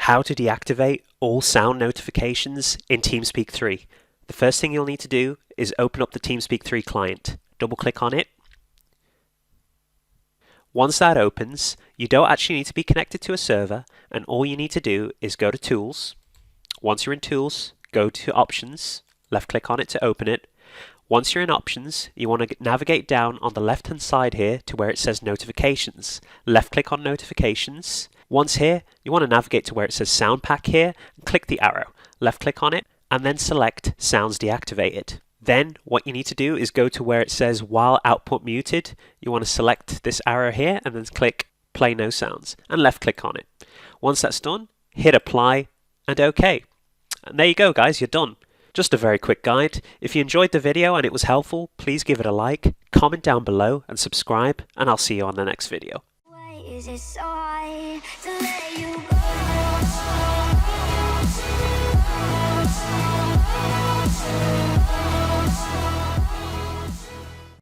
How to deactivate all sound notifications in TeamSpeak 3. The first thing you'll need to do is open up the TeamSpeak 3 client. Double click on it. Once that opens, you don't actually need to be connected to a server, and all you need to do is go to Tools. Once you're in Tools, go to Options, left click on it to open it. Once you're in Options, you want to navigate down on the left hand side here to where it says Notifications. Left click on Notifications. Once here, you want to navigate to where it says Sound Pack here, and click the arrow. Left click on it, and then select Sounds Deactivated. Then what you need to do is go to where it says While Output Muted. You want to select this arrow here and then click Play No Sounds and left click on it. Once that's done, hit Apply and OK. And there you go guys, you're done. Just a very quick guide. If you enjoyed the video and it was helpful, please give it a like, comment down below and subscribe, and I'll see you on the next video. Why is it so hard to let you go?